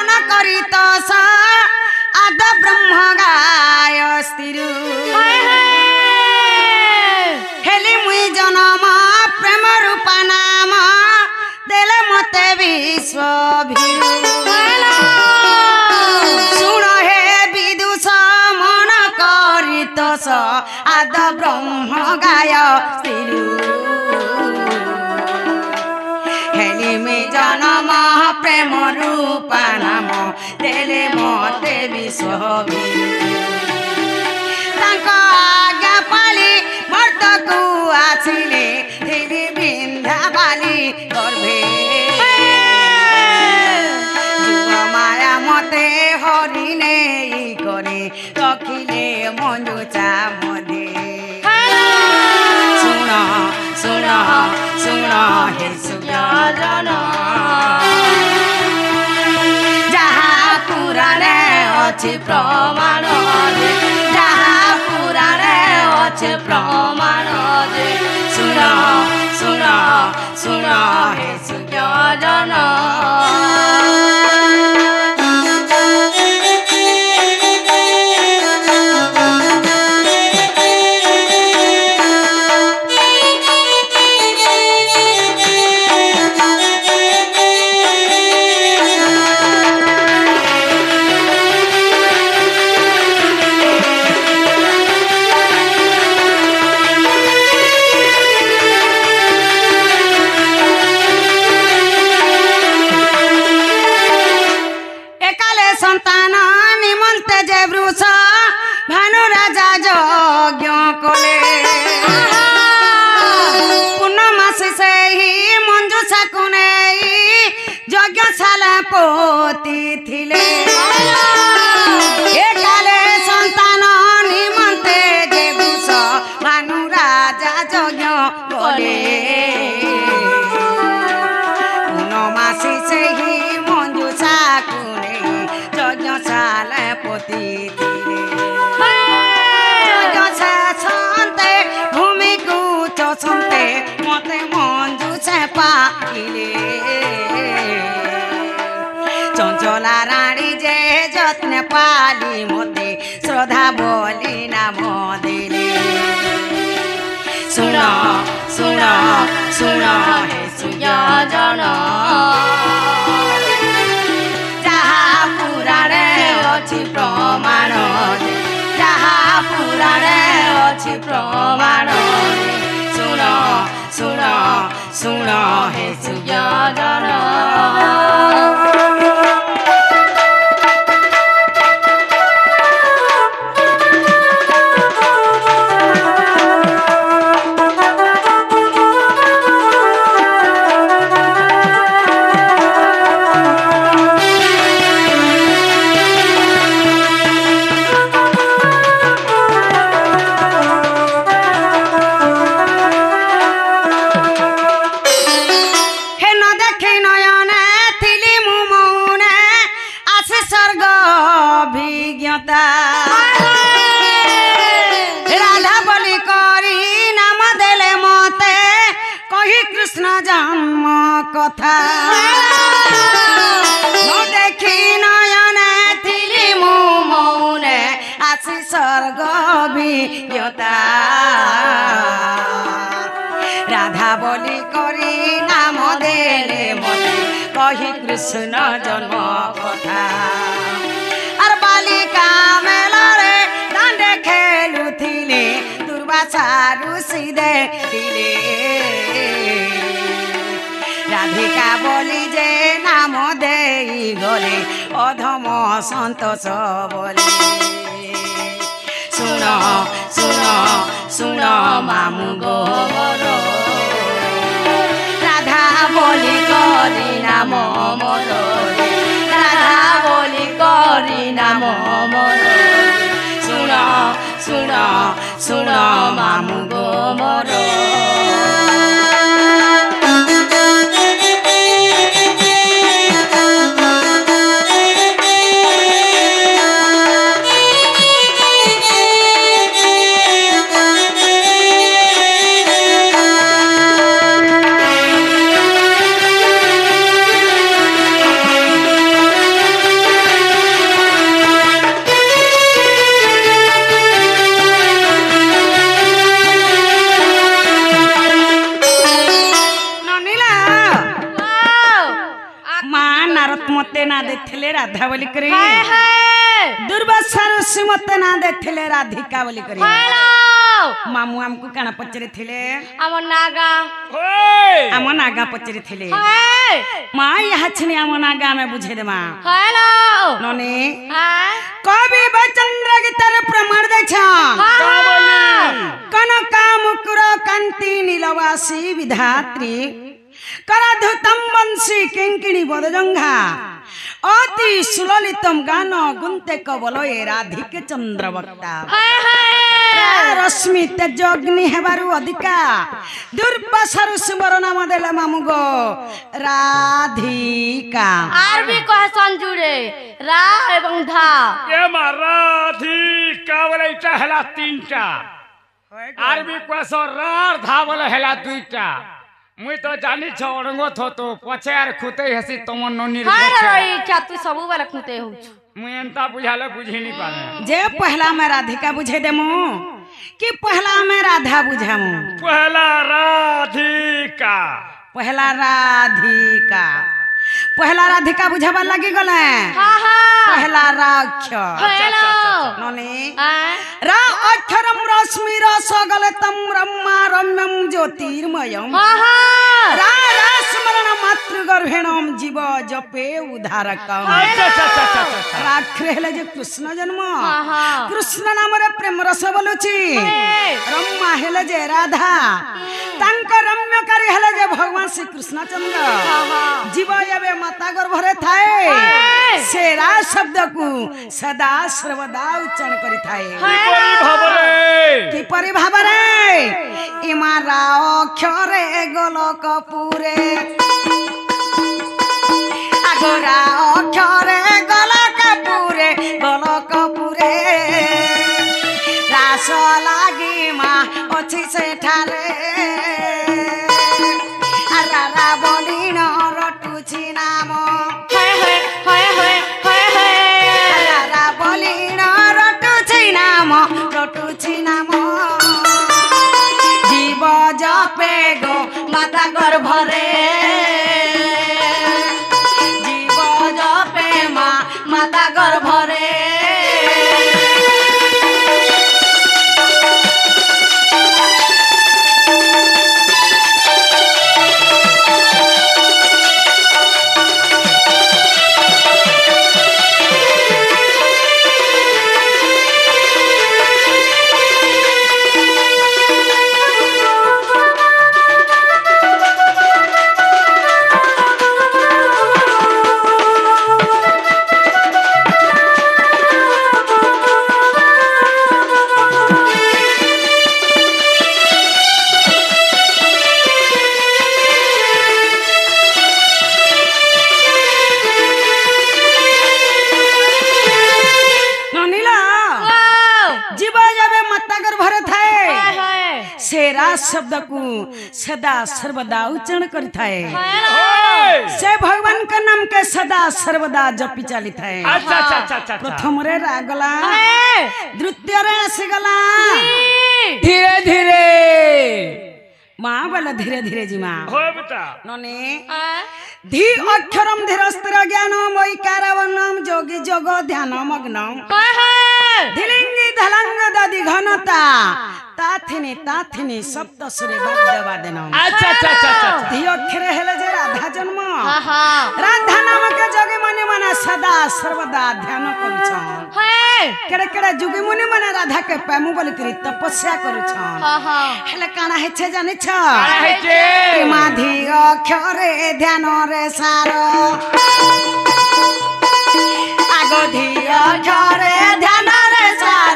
मन करित स आद ब्रह्म गाय स्थिरु हेली मुई जन्म प्रेम रूप नाम देले मते विश्व भिरु सुन हे विदुष मन करित स आद ब्रह्म गाय स्थिरु हेली मुई जन्म प्रेम रूप नाम देले मते विश्व भिरु तांको आज्ञा पाली मर्तकु आसिले थिली बिंधा बाली गर्भे जुग माया मते हरिणे करे रखिले मंजुचा मधे सुन सुन सुन हे सुजन जहाँ पुराणे अछि प्रमाण जहाँ पुराणे अछि प्रमाण सुन सुन सुन हे सुजन संतान निमंते जे वृष भानु राजा यज्ञ कले पूर्णमासी से ही मंजुषा को यज्ञशाला पोती थिले एकाले संतान निमंते जे वृष भानु राजा यज्ञ कले पूर्णमासी से ही मंजुषा को यज्ञशाला पोती छन्ते भूमि को छन्ते मते मंजुषा पाइले चंचला रानी जे जत्न पाली मते श्रद्धा बोली नाम दिले सुन सुन सुन हे सुजन प्रमाण जहाँ पुराणे अछि प्रमाण सुन सुन सुन हे सुजन राधा बोली करी नाम देले मते कही कृष्ण जन्म कथा न देखी नयने थिली मु मौने आसी स्वर्ग अभिज्ञता राधा बोली करी नाम देले मते कही कृष्ण जन्म कथा और बालिका मेलारे दांडे खेलुथिले दुर्वासा ऋषि देखिले राधिका बोली जे नाम देई गले अधम संतोष बोले सुन सुन सुन मामु गोबर राधा बोली करी नाम मोर राधा बोली करी नाम मोर सुन सुन सुन मामु गोबर नारद मते ना देथिले राधा बोली करी हाय हाय दुर्वासा ऋषि मते ना देथिले राधिका बोली करी हेलो मामू हमको काना पचरे थिले आम नागा आम नागा पचरे थिले हाय माँ यहाँ छने आम नागा में बुझे दे माँ हेलो नने हाय कवि बचंद्र गीतर प्रमाण दे छन कनका मुकुर कांति नीलवासी विधात्री कराधुतम वंशी किंकिणी बदजंघा अति सुललितम गान गुंते कबलये राधिके चंद्र वक्ता रश्मि तेज अग्नि हेबारु अधिका दुर्वासा ऋषि मोर नाम देले मामुगो राधिका आर भी कह संजुरे रा एवं धा ये राधिका बोले इटा हेला तीनटा आरबी क्वेश्चन रार धा बोले हेला दुईटा मुई तो जानी छ अड़ंगो थो तो पछे आर खुते हसी तमन नोनी हाय रे इच्छा तू सबु वाला खुते हो मुई एंता बुझाले बुझी नहीं पाले जे पहला में राधिका बुझे देमु कि पहला में राधा बुझामु पहला राधिका पहला राधिका पहला राधिका बुझाबा लगी गले हां हां पहला राक्ष हेलो नने हां रा अक्षरम रश्मि रसगलतम ब्रह्मा रम्यम ज्योतिर्मयम हां हां रा रा स्मरण मातृगर्भेणम जीव जपे उद्धारकम राक्षे हेले जे कृष्ण जन्म कृष्ण नाम रे प्रेम रस बोलुची रम्मा हेले जे राधा तांक रम्यकारी हेले जे भगवान श्री कृष्ण चंद्र जीव जबे माता गर्भरे थाए से रा शब्द को सदा सर्वदा उच्चारण करि थाए कि परि भाबरे इमा रा अक्षरे गोलक पुरे आगोरा अक्षरे गोलक पुरे रास लागी मा अछि सेठारे आरा बलिन रटुछि नाम हाय हाय हाय हाय हाय हाय आरा बलिन रटुछि नाम जीव जपे गो माता गर्भरे जीव जपे माता गर्भरे शब्द को सदा सर्वदा उच्चारण करिथाए से भगवान का नाम के सदा सर्वदा जपी चली थाए प्रथम रे रागला द्वितीय रे आसीगला धीरे धीरे माँ बोले धीरे धीरे जी माँ नने धी अक्षरम धीरस्तर ज्ञान वैकारवनम जोगी जोग ध्यान मग्नम धिलिंगी धलंग दधि घनता ताथिनी सप्त सुरे वाद्यवादनम धी अक्षर हेले जे राधा जन्म राधा नाम के जोगी मुनि माने सदा सर्वदा ध्यान करूछन केड़े केड़े जोगी मुनि माने राधा के प्रेम बोली करी तपस्या करूछन हेले काना हेछे जानि छ माधी अक्षरे ध्यान रे सार आगो धी अक्षरे ध्यान रे सार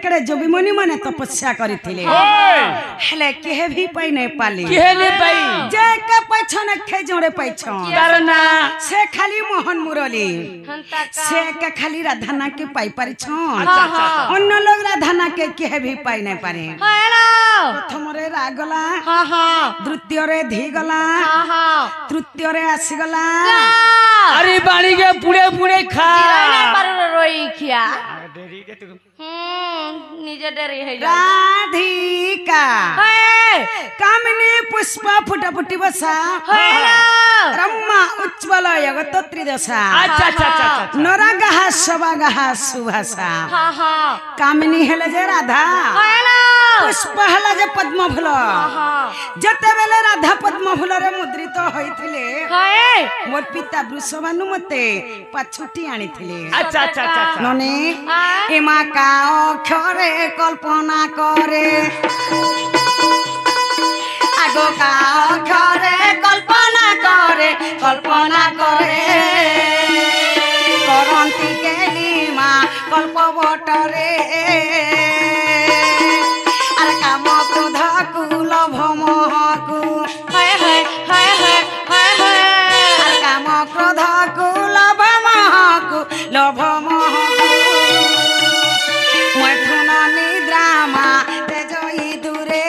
केड़े जोगी मुनि माने तपस्या करिथिले हेले केहे भी पाई नै पाली केहे नै पाई जे के पैछन खे जोड़े पैछन करना से खाली मोहन मुरली से के खाली राधाना के पाई पारि छन अन्य लोग राधाना के केहे भी पाई नै पारे प्रथम रे रागला द्वितीय रे धी गला तृतीय रे आसी गला अरे बाणी के पुड़े पुड़े खा रोई खिया निजे डरी है राधिका कामिनी पुष्प फुटा फुटी बसा ब्रह्मा उज्ज्वल जगत त्रिदशा नरगहा सबागहा सुभाषा कामिनी हेले जे राधा पुष्प हेले जे पद्म फूल जते बेले राधा पद्म फूल रे मुद्रित होइथिले मोर पिता वृषभानु मते पाछुटी आनिथिले अच्छा अच्छा अच्छा नने एमा का अक्षरे कल्पना करे आगो का अक्षरे कल्पना करे करंती केलिमा कल्पवटरे अरे काम क्रोध कुल भमहकु अरे काम क्रोध कुल भमहकु लभमहकु मैथुन निद्रामा तेजई दूरे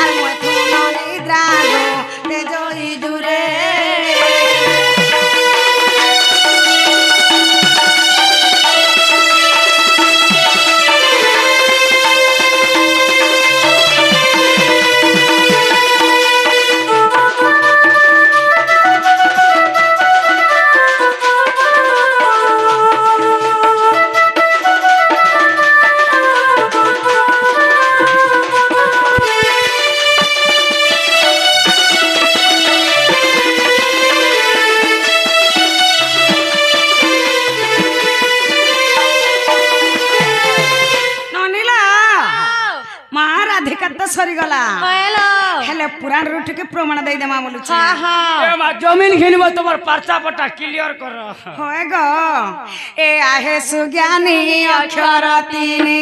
अरे मैथुन निद्रागो तेजई दूरे सरीगला हेले पुराण रूठ के प्रमाण दे देमा बोलु छ ए मा जमीन घेनिबो तोर पर्चा पटा क्लियर कर होय गो ए आहे सुज्ञानी अक्षर तीनी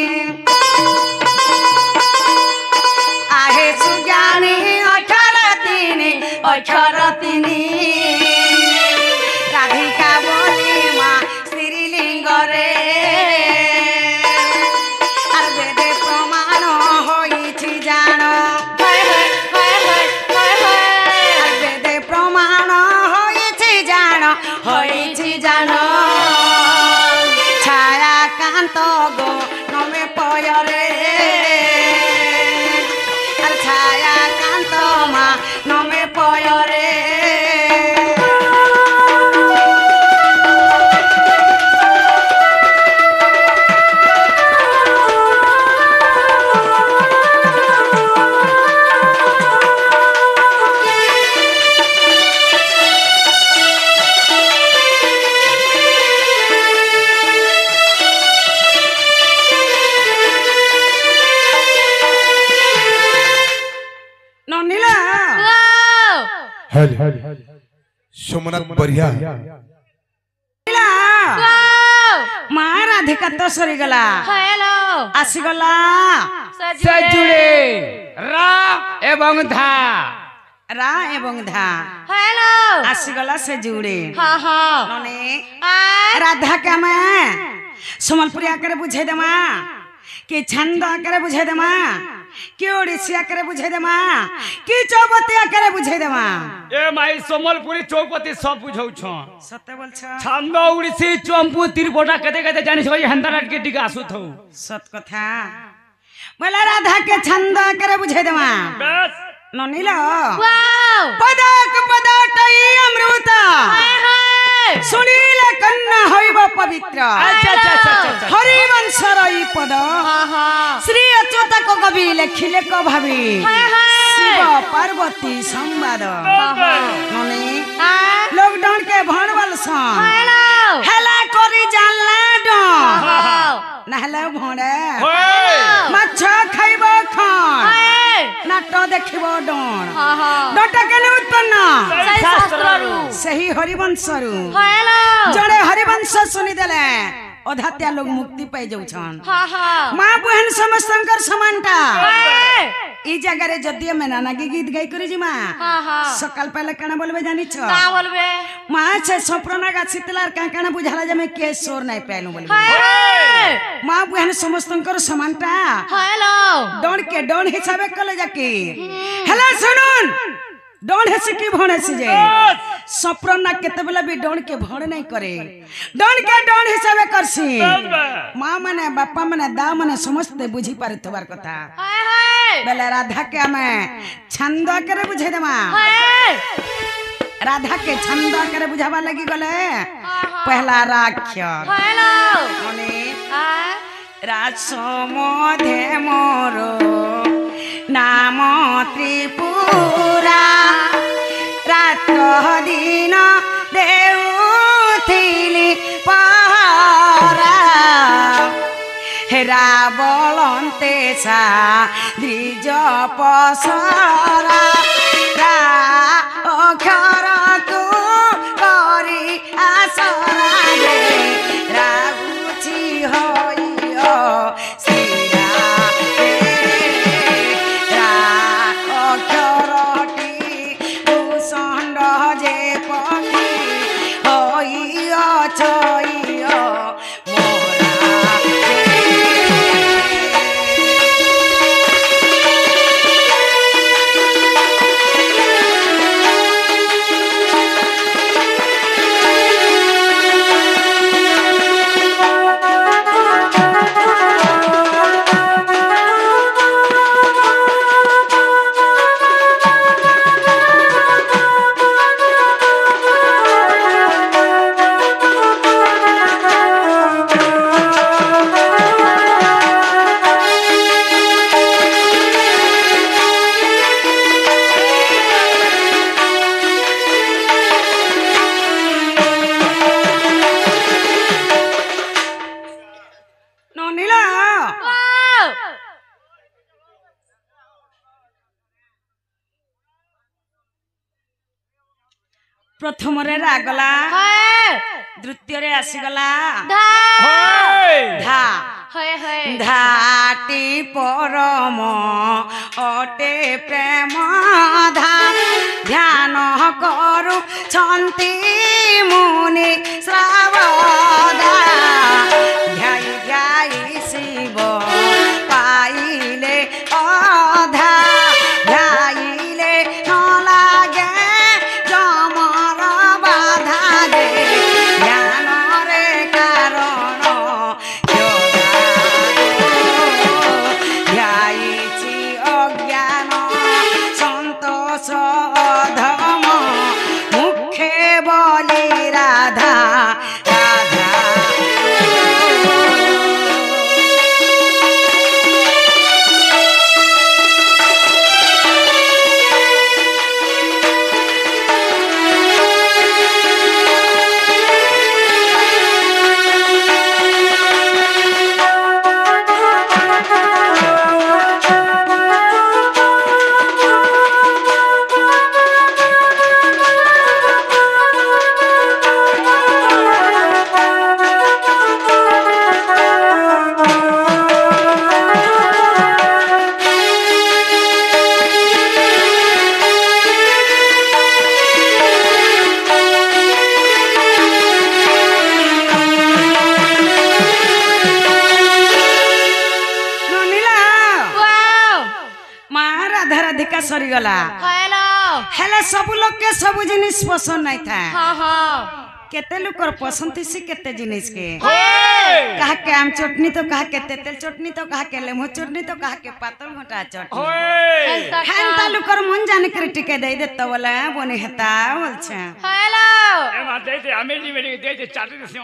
आहे सुज्ञानी अक्षर तीनी राधिका बोली मा श्रीलिंग रे छाया कांत गो नमे पयरे छाया कांत मा नमे पयरे सोमनाथ बढ़िया महाराधिका तो सरी गला आसी गला सजुड़े रा एवं धा आसी गला से जुड़े नने राधा का मैं समलपुरी आकर बुझे देमा कि छंद आकर बुझे देमा कि ओडिसी आकर बुझे देमा कि चौपती आकर बुझे देमा ए माई समलपुरी चौपती सब बुझौ छ सत्य बोल छ छंद ओडिसी चंपू तिरपोटा कते कते जानि छ हंदराट के टिका आसु थौ सत कथा बोला राधा के छंद आकर बुझे देमा बस ननीला पदक पदटई अमृत सुनील कन्ना होइब पवित्र अच्छा हरिवंश रई पद श्री अच्युत को कवि लेखिले को भावी शिव पार्वती संवाद ननी लॉकडाउन के भणवल सन हेला करी जानला ड नहले भणे माछ खाइब खान नाट देखिब डण डट केने उत्पन्न सही हरिवंश रु जड़े हरिवंश सुनी देले अधात्या लोग मुक्ति पाई जाउछन हाँ हाँ माँ बहन समस्तंकर समानता ए, ई जगह रे जदिया में नाना के गीत गाई करी जी माँ हाँ हाँ सकाल पहले काना बोलबे जानी छ का बोलबे माँ से सप्रना का शीतलार का काना बुझाला जमे के सोर नहीं पैनु बोलबे हाय माँ बहन समस्तंकर समानता हेलो डोन के डोन हिसाबे कले जाके हेलो सुनुन डोन है की भणे से जे सप्रना केते बेला भी डोन के भण नहीं करे डोन के डोन हिसाबे करसी माँ मने बापा मने दा मने समस्त बुझी पारे तोबार कथा हाय हाय बेले राधा के हमें छंद करे बुझे दे माँ हाय राधा के छंद करे बुझावा लगी गले पहला राख्य हेलो मने हाय रासमोधे मोरो नाम त्रिपुरा रात दिन देउथिली पहरा रावलन्ते सा द्विज पसरा रा अक्षरको करी आसरा रागुची होइयो सिरा रा अक्षरटी भूषण्ड जे पक्षी होइयो छइयो प्रथम रे रागला द्वितीय रे आसीगला धा धा हाय हाय धाटी परम अटे प्रेम धा ध्यान करू छन्ति मुनि श्रावदा ध्याई ध्याई शिव पाइले अधा ध्याइले नलागे जमर बाधा गे ध्यान रे कारण ध्याइछि अज्ञान सन्तोष धम मुखे बोली राधा राधा राधिका सरीगला हेलो हेले सब लोग के सब जिनिस पसंद नहीं था हाँ हाँ केते लोग कर पसंद थी केते जिनिस के कहा के आम चटनी तो कहा के तेतल चटनी तो कहा के लेमो चटनी तो कहा के पातल घोटा चटनी हैन तालु कर मन जाने कर टिके दे दे तो बोला बने हेता बोलछे हेलो ए मा दे दे हमें जी मेरी दे दे चाटनी से